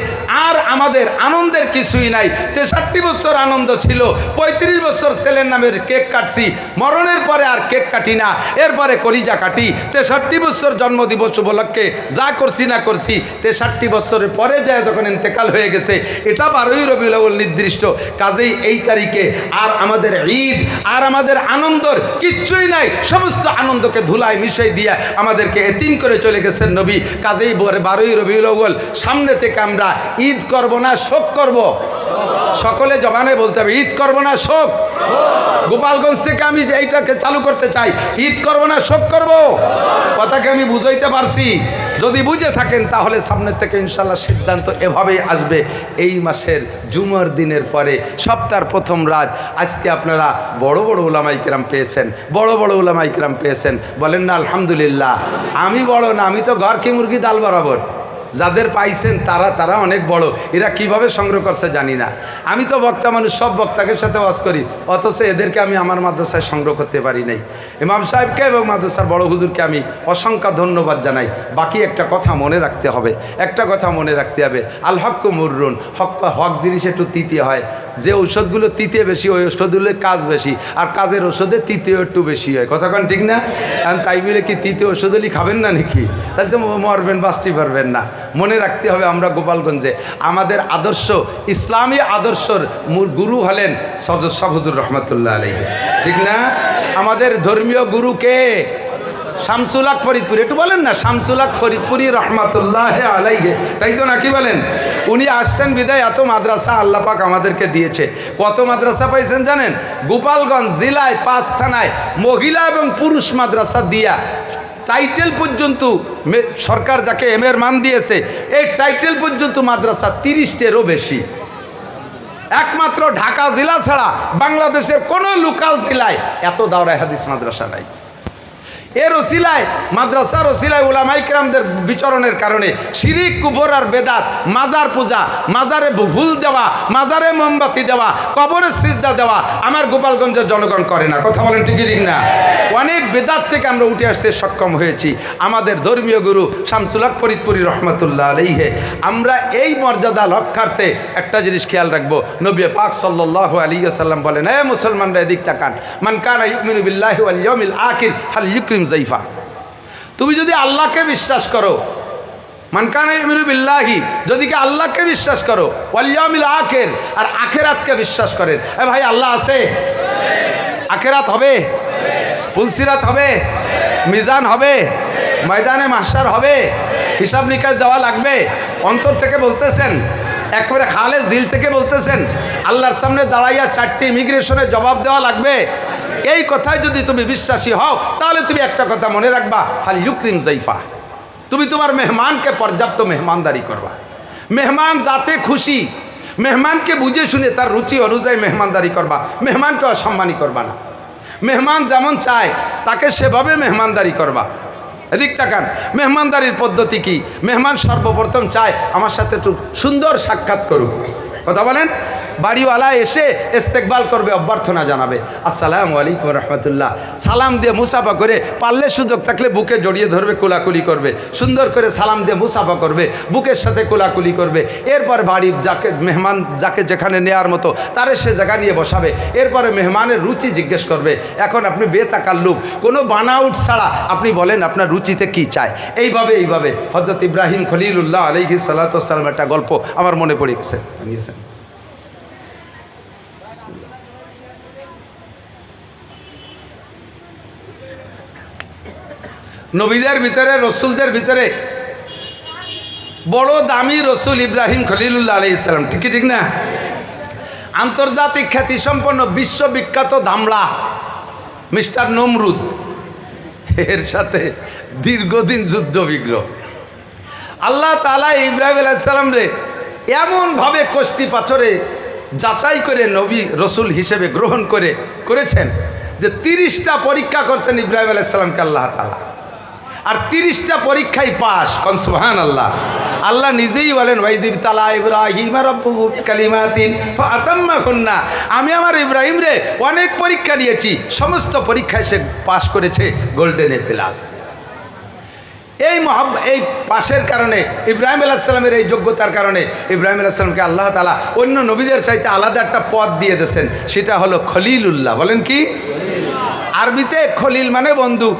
A: আর আমাদের আনন্দের কিছুই নাই। 63 বছর আনন্দ ছিল, 35 বছর ছেলের নামের কেক কাটছি, মরণের পরে আর কেক কাটি না, এরপরে কলিজা কাটি। 63 বছর জন্মদিবস উপলক্ষে যা করছি না করছি, 63 বছরের পরে যায় যখন ইন্তেকাল হয়ে গেছে, এটা 12 রবিউল আউয়াল নির্দিষ্ট। কাজেই এই তারিখে আর আমাদের ঈদ আর আমাদের আনন্দর কিচ্ছুই নাই, সমস্ত আনন্দকে ধুলায় মিশাই দিয়ে আমাদেরকে এতিম করে চলে গেছেন নবী। কাজেই 12 রবিউল আউয়াল সামনে থেকে আমরা ঈদ করব না শোক করব? সকলে জবানে বলতে হবে, ঈদ করব না শোক? গোপালগঞ্জ থেকে আমি এইটাকে চালু করতে চাই, ঈদ করব না শোক করব? কথাকে আমি বুঝাইতে পারছি? যদি বুঝে থাকেন তাহলে সামনের থেকে ইনশাল্লাহ সিদ্ধান্ত এভাবেই আসবে। এই মাসের জুমার দিনের পরে সপ্তাহের প্রথম রাত, আজকে আপনারা বড় বড় উলামায়ে কেরাম পেয়েছেন, বড় বড় উলামায়ে কেরাম পেয়েছেন, বলেন না আলহামদুলিল্লাহ? আমি বড় না, আমি তো ঘর কি মুরগি ডাল বরাবর। যাদের পাইছেন তারা অনেক বড়, এরা কিভাবে সংগ্রহ করছে জানি না। আমি তো বক্তা মানুষ, সব বক্তাকে সাথে ওয়াজ করি, অথচ এদেরকে আমি আমার মাদ্রাসায় সংগ্রহ করতে পারি নাই। ইমাম সাহেবকে এবং মাদ্রাসার বড় হুজুরকে আমি অসংখ্য ধন্যবাদ জানাই। বাকি একটা কথা মনে রাখতে হবে, একটা কথা মনে রাখতে হবে, আল হক মুররুন, হক জিনিস একটু তিতে হয়। যে ঔষধগুলো তিতে বেশি, ওই ঔষধগুলোর কাজ বেশি, আর কাজের ওষুধে তিতেও একটু বেশি হয়। কথা কন ঠিক না? তাই বলে কি তিতে ওষুধ হলেই খাবেন না নাকি? তাহলে তো মরবেন, বাঁচতে পারবেন না। মনে রাখতে হবে, আমরা গোপালগঞ্জে আমাদের আদর্শ, ইসলামী আদর্শর গুরু হলেন সদর শাহ হুজুর রহমতুল্লাহ আলাইহি, ঠিক না? আমাদের ধর্মীয় গুরু কে? শামসুল হক ফরিদপুরি, একটু বলেন না, শামসুল হক ফরিদপুরি রহমতুল্লাহ আলাইহি, তাই তো নাকি বলেন? উনি আসছেন বিদায় এত মাদ্রাসা আল্লাহ পাক আমাদেরকে দিয়েছে। কত মাদ্রাসা পাইছেন জানেন? গোপালগঞ্জ জেলায় 5 থানায় মহিলা এবং পুরুষ মাদ্রাসা দিয়া টাইটেল পর্যন্ত সরকার যাকে এর মান দিয়েছে, এই টাইটেল পর্যন্ত মাদ্রাসা 30টেরও বেশি। একমাত্র ঢাকা জেলা ছাড়া বাংলাদেশের কোনো লোকাল জেলায় এত দাওরায়ে হাদিস মাদ্রাসা নাই। এর ওসিলায়, মাদ্রাসার ওসিলায় উলামায়ে কেরামদের বিচরণের কারণে শিরিক, কুফর আর বেদাত, মাজার পূজা, মাজারে ভুল দেওয়া, মাজারে মোমবাতি দেওয়া, কবরে সিজদা দেওয়া আমার গোপালগঞ্জের জনগণ করে না। কথা বলেন ঠিক ঠিক না? অনেক বেদাত থেকে আমরা উঠে আসতে সক্ষম হয়েছি। আমাদের ধর্মীয় গুরু শামসুল হক ফরিদপুরি রহমতুল্লাহ আলাইহি, আমরা এই মর্যাদা রক্ষার্থে একটা জিনিস খেয়াল রাখবো। নবী পাক সাল্লাল্লাহু আলাইহি ওয়াসাল্লাম বলেন, হে মুসলমানরা এদিক তাকান, মান কানা ইউমিনু বিল্লাহি ওয়াল ইয়াউমিল আখির ফালইউকরিম জাইফা। তুমি যদি আল্লাহকে বিশ্বাস করো, মান কানা ইউমিনু বিল্লাহি, যদি কি আল্লাহকে বিশ্বাস করো, ওয়াল ইয়াউমিল আখির, আর আখিরাতকে বিশ্বাস করেন। এ ভাই, আল্লাহ আছে? আখিরাত হবে? পুলসিরাত হবে? মিজান হবে? ময়দানে মাহশার হবে? হিসাব নিকাশ দেওয়া লাগবে? অন্তর থেকে বলতেছেন? একবারে খালেস দিল থেকে বলতেছেন? আল্লাহর সামনে দাঁড়াইয়া 4টি ইমিগ্রেশনের জবাব দেওয়া লাগবে? এই কথায় যদি তুমি বিশ্বাসী হও, তাহলে তুমি একটা কথা মনে রাখবা, ফাল ইউকরিম জাইফা, তুমি তোমার মেহমানকে পর্যাপ্ত মেহমানদারি করবা। মেহমান যাতে খুশি, মেহমানকে বুঝে শুনে তার রুচি অনুযায়ী মেহমানদারি করবা, মেহমানকে অসম্মানী করবা না। মেহমান যেমন চায় তাকে সেভাবে মেহমানদারি করবা। এদিক তাকান, মেহমানদারির পদ্ধতি কি? মেহমান সর্বপ্রথম চায় আমার সাথে একটু সুন্দর সাক্ষাৎ করুক। কথা বলেন? বাড়িওয়ালা এসে ইস্তেকবাল করবে, অভ্যর্থনা জানাবে, আসসালামু আলাইকুম রহমতুল্লাহ, সালাম দিয়ে মুসাফা করে, পারলে সুযোগ থাকলে বুকে জড়িয়ে ধরবে, কোলাকুলি করবে, সুন্দর করে সালাম দিয়ে মুসাফা করবে, বুকের সাথে কোলাকুলি করবে। এরপর বাড়ির যাকে মেহমান যাকে যেখানে নেওয়ার মতো তারে সে জায়গা নিয়ে বসাবে। এরপরে মেহমানের রুচি জিজ্ঞেস করবে। এখন আপনি বেতাকাল্লুফ, কোনো বানাউট ছাড়া আপনি বলেন আপনার রুচিতে কি চায়। এইভাবে হযরত ইব্রাহিম খলিলুল্লাহ আলাইহিস সালাতু ওয়াস সালাম একটা গল্প আমার মনে পড়ে গেছে। নবীদের ভিতরে, রসুলদের ভিতরে বড় দামি রসুল ইব্রাহিম খলিলুল্লাহ আলাইহিস সালাম, ঠিক কি ঠিক না? আন্তর্জাতিক খ্যাতিসম্পন্ন বিশ্ববিখ্যাত দামড়া মিস্টার নমরুদ, এর সাথে দীর্ঘদিন যুদ্ধ বিগ্রহ। আল্লাহ তাআলা ইব্রাহিম আলাইহিস সালাম রে এমনভাবে কষ্টি পাথরে যাচাই করে নবী রসুল হিসেবে গ্রহণ করেছেন যে 30টা পরীক্ষা করছেন ইব্রাহিম আলাইহিস সালামকে আল্লাহ তাআলা, আর 30টা পরীক্ষায় পাস। কোন সুবহানাল্লাহ। আল্লাহ নিজেই বলেন ওয়াইদিব তালা ইব্রাহিম রাব্বুহু বিকালিমাতিন ফাআতাম্মাহুন্না, আমি আমার ইব্রাহিম রে অনেক পরীক্ষা নিয়েছি, সমস্ত পরীক্ষায় সে পাস করেছে গোল্ডেন এ প্লাস। এই পাশের কারণে ইব্রাহিম আলাইহিস সালামের এই যোগ্যতার কারণে ইব্রাহিম আলাইহিস সালামকে আল্লাহ তাআলা অন্য নবীদের চাইতে আলাদা একটা পদ দিয়ে দিয়েছেন, সেটা হলো খলিলুল্লাহ। বলেন কি? আরবিতে খলিল মানে বন্ধু।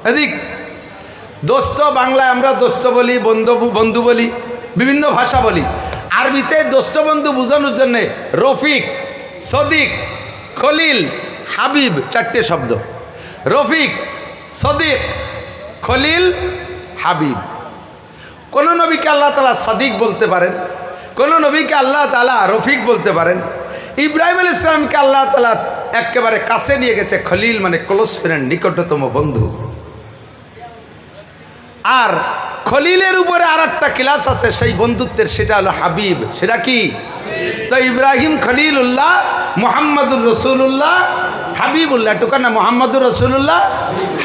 A: এদিক দোস্ত, বাংলায় আমরা দোস্ত বলি, বন্ধু বলি, বিভিন্ন ভাষা বলি। আরবিতে দোস্ত বন্ধু বোঝানোর জন্যে রফিক, সদিক, খলিল, হাবিব 4টে শব্দ। রফিক, সদিক, খলিল, হাবিব। কোন নবীকে আল্লাহ তাআলা সদিক বলতে পারেন, কোন নবীকে আল্লাহ তাআলা রফিক বলতে পারেন। ইব্রাহিম আলাইহিস সালামকে আল্লাহ তাআলা একেবারে কাছে নিয়ে গেছে, খলিল মানে ক্লোজ ফ্রেন্ড, নিকটতম বন্ধু। আর খলিলের উপরে আর একটা ক্লাস আছে সেই বন্ধুত্বের, সেটা হলো হাবিব। সেটা কি? তো ইব্রাহিম খলিলুল্লাহ, মুহাম্মদুর রসুল্লাহ, হাবিবুল্লাহ। টুকা না, মুহাম্মদুর রসুল্লাহ,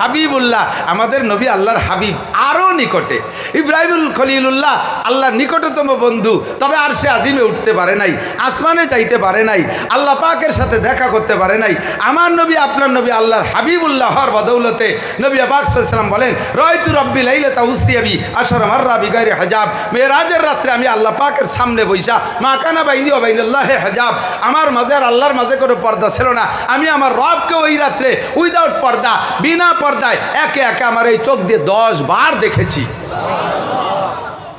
A: হাবিবুল্লাহ। আমাদের নবী আল্লাহর হাবিব, আরও নিকটে। ইব্রাহিমুল খলিলুল্লাহ আল্লাহর নিকটতম বন্ধু, তবে আর সে আজিমে উঠতে পারে নাই, আসমানে যাইতে পারে নাই, আল্লাহ পাকের সাথে দেখা করতে পারে নাই। আমার নবী, আপনার নবী আল্লাহর হাবিবুল্লাহ হওয়ার বদৌলতে নবী পাক সাল্লাল্লাহু আলাইহি ওয়াসাল্লাম বলেন, রাআইতু রাব্বি লাইলাতা উসরিয়াবি আশরা মাররা বিগাইরি হিজাব। মেরাজের রাত্রে আমি আল্লাহ পাকের সামনে বইসা, মা কানা বাইনি ওয়া বাইনাল্লাহি হিজাব, আমার মাঝে আর আল্লাহর মাঝে কোনো পর্দা ছিল না। আমি আমার রবকে ওই রাত্রে উইদাউট পর্দা, বিনা পর্দায় একে একে আমার এই চোখ দিয়ে 10 বার দেখেছি।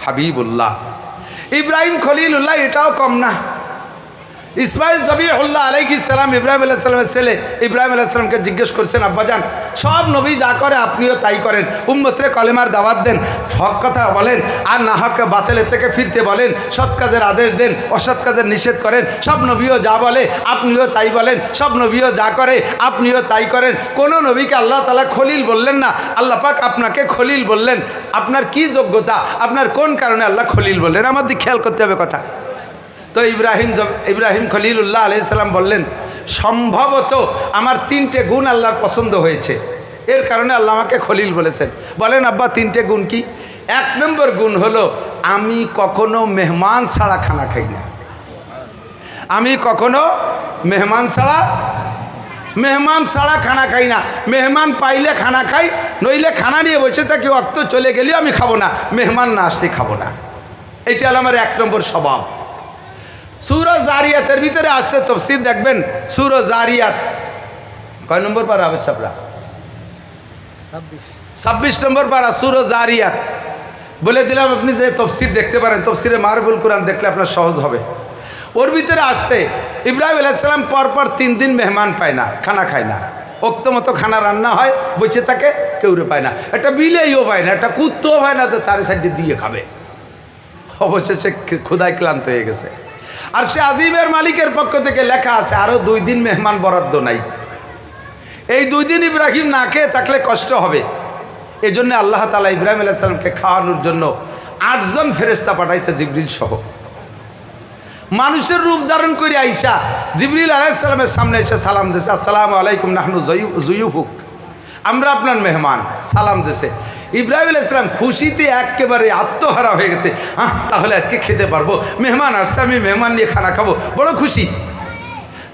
A: হাবিবুল্লাহ ইব্রাহিম খলিলুল্লাহ, এটাও কম না। ইসমাইল জবিহুল্লাহ আলাইহিস সালাম, ইব্রাহিম আলাইহিস সালামের ছেলে, ইব্রাহিম আলাইহিস সালামকে জিজ্ঞেস করছেন, আব্বাজান সব নবী যা করে আপনিও তাই করেন, উম্মতরে কলেমার দাওয়াত দেন, হক কথা বলেন, আর না হক বাতিলের থেকে ফিরতে বলেন, সৎ কাজের আদেশ দেন, অসৎ কাজের নিষেধ করেন। সব নবীও যা বলে আপনিও তাই বলেন, সব নবীও যা করে আপনিও তাই করেন। কোনো নবীকে আল্লাহ তাআলা খলিল বললেন না, আল্লাহ পাক আপনাকে খলিল বললেন। আপনার কি যোগ্যতা, আপনার কোন কারণে আল্লাহ খলিল বললেন, আমাদের খেয়াল করতে হবে কথা। তো ইব্রাহিম খলিলুল্লাহ আলাইহিস সালাম বললেন, সম্ভবত আমার 3টে গুণ আল্লাহর পছন্দ হয়েছে, এর কারণে আল্লাহ আমাকে খলিল বলেছেন। বলেন আব্বা 3টে গুণ কি? 1 নম্বর গুণ হলো, আমি কখনো মেহমান ছাড়া খানা খাই না। আমি কখনো মেহমান ছাড়া খানা খাই না। মেহমান পাইলে খানা খাই, নইলে খানা নিয়ে বসে থাকি, অক্ত চলে গেলেও আমি খাবো না, মেহমান না আসলে খাবো না। এইটা হলো আমার 1 নম্বর স্বভাব। সূরা জারিয়াতের ভিতরে আসছে, তাফসীর দেখবেন, সূরা জারিয়াত কয় নম্বর পারা হবে সাবরা? 26 নম্বর পারা সূরা জারিয়াত। বলে দিলাম, আপনি যে তাফসীর দেখতে পারেন, তাফসীরে মারবুল কোরআন দেখলে আপনার সহজ হবে। ওর ভিতরে আসছে, ইব্রাহিম আলাইহিস সালাম পরপর 3 দিন মেহমান পায় না, খানা খায় না। ওক্ত মতো খানা রান্না হয়, বসে থাকে, কেউ পায় না, একটা বিলেইও পায় না, একটা কুত্তও পায় না যে তার সাইডে দিয়ে খাবে। অবশেষে ক্ষুধায় ক্লান্ত হয়ে গেছে। আর সে আজিমের মালিকের পক্ষ থেকে লেখা আছে আরও 2 দিন মেহমান বরাদ্দ নাই। এই 2 দিন ইব্রাহিম না খেয়ে থাকলে কষ্ট হবে। এই জন্য আল্লাহ তাআলা ইব্রাহিম আলাইহিস সালামকে খাওয়ানোর জন্য 8 জন ফেরেশতা পাঠাইছে, জিবরিল সহ। মানুষের রূপ ধারণ করে আইসা জিবরিল আলাইহিস সালামের সামনে এসে সালাম দিয়েছে, আসসালামু আলাইকুম নাহনু জুয়ুফুক, আমরা আপনার মেহমান, সালাম দিয়েছে। ইব্রাহিম আলাইহিস সালাম খুশিতে একেবারে আত্মহারা হয়ে গেছে। তাহলে আজকে খেতে পারবো, মেহমান আসছে, আমি মেহমান নিয়ে খানা খাবো, বড় খুশি।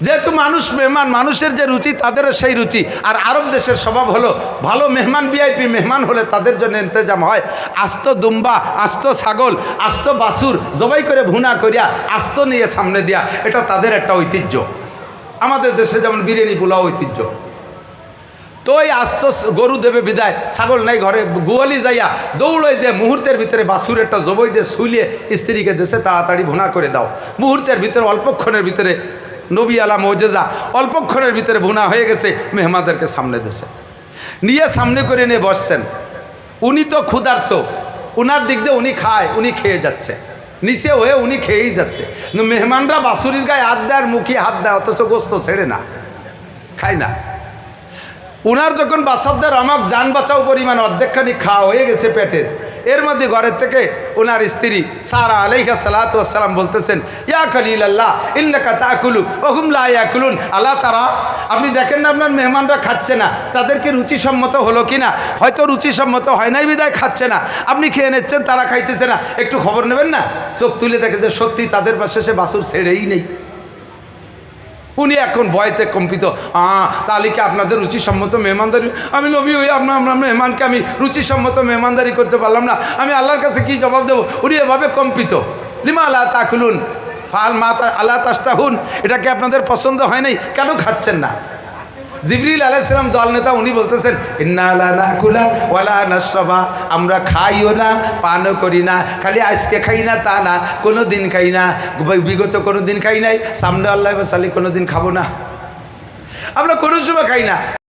A: যেহেতু মানুষ মেহমান, মানুষের যে রুচি তাদেরও সেই রুচি। আর আরব দেশের স্বভাব হলো, ভালো মেহমান, ভিআইপি মেহমান হলে তাদের জন্য ইন্তজাম হয় আস্ত দুম্বা, আস্ত ছাগল, আস্ত বাছুর জবাই করে ভুনা করিয়া আস্ত নিয়ে সামনে দিয়া, এটা তাদের একটা ঐতিহ্য। আমাদের দেশে যেমন বিরিয়ানি পোলাও ঐতিহ্য। তো ওই আস্ত গরু দেবে বিদায়, ছাগল নাই ঘরে, গোয়ালি যাইয়া দৌড়ে যে মুহূর্তের ভিতরে বাছুর একটা জবই দিয়ে শুলিয়ে স্ত্রীকে দেশে তাড়াতাড়ি ভুনা করে দাও। মুহূর্তের ভিতরে, অল্পক্ষণের ভিতরে, নবী আলা মৌজেজা, অল্পক্ষণের ভিতরে ভুনা হয়ে গেছে, মেহমানদেরকে সামনে দেশে নিয়ে সামনে করে নিয়ে বসছেন। উনি তো ক্ষুধার্ত, উনার দিক দিয়ে উনি খায়, উনি খেয়ে যাচ্ছে, নিচে হয়ে উনি খেয়েই যাচ্ছে। কিন্তু মেহমানরা বাসুরির গায়ে হাত দেয় আর মুখে হাত দেয়, অথচ গোস্ত ছেড়ে না, খায় না। উনার যখন বাসাবদের আমাক যান বাঁচাও পরিমাণ অর্ধেকখানি খাওয়া হয়ে গেছে পেটের, এর মধ্যে ঘরের থেকে ওনার স্ত্রী সারা আলাইহা সালাতু ওয়াসসালাম বলতেছেন, ইয়া খলিলাল্লাহ ইন্নাকা তাকুলু ওয়া হুম লা ইয়াকুলুন, আল্লাহ তারা আপনি দেখেন না আপনার মেহমানরা খাচ্ছে না, তাদেরকে রুচিসম্মত হলো কি না? হয়তো রুচিসম্মত হয় নাই বিদায় খাচ্ছে না, আপনি খেয়ে নিচ্ছেন, তারা খাইতেছে না, একটু খবর নেবেন না? চোখ তুলে দেখে যে সত্যি তাদের পাশে সে বাসুর ছেড়েই নেই। উনি এখন ভয়তে কম্পিত, তাহলে কি আপনাদের রুচিসম্মত মেহমানদারি, আমি নবী হয়ে আপনার মেহমানকে আমি রুচিসম্মত মেহমানদারি করতে পারলাম না, আমি আল্লাহর কাছে কি জবাব দেবো? উনি এভাবে কম্পিত। লিমা আল্লাহ তাকুলুন ফাল মা আল্লাহ তাস্তাহুন, এটা কি আপনাদের পছন্দ হয় নাই? কেন খাচ্ছেন না? জিবরিল আলাইহিস সালাম দল নেতা, উনি বলতেছেন ইন্না লা নাকুলা ওয়ালা নাশরাবা, আমরা খাইও না পানও করি না, খালি আজকে খাই না তা না, কোনো দিন খাই না, বিগত কোনো দিন খাই নাই, সামনে আল্লাহ বাসালি কোনো দিন খাবো না, আমরা কোনো সময় খাই না।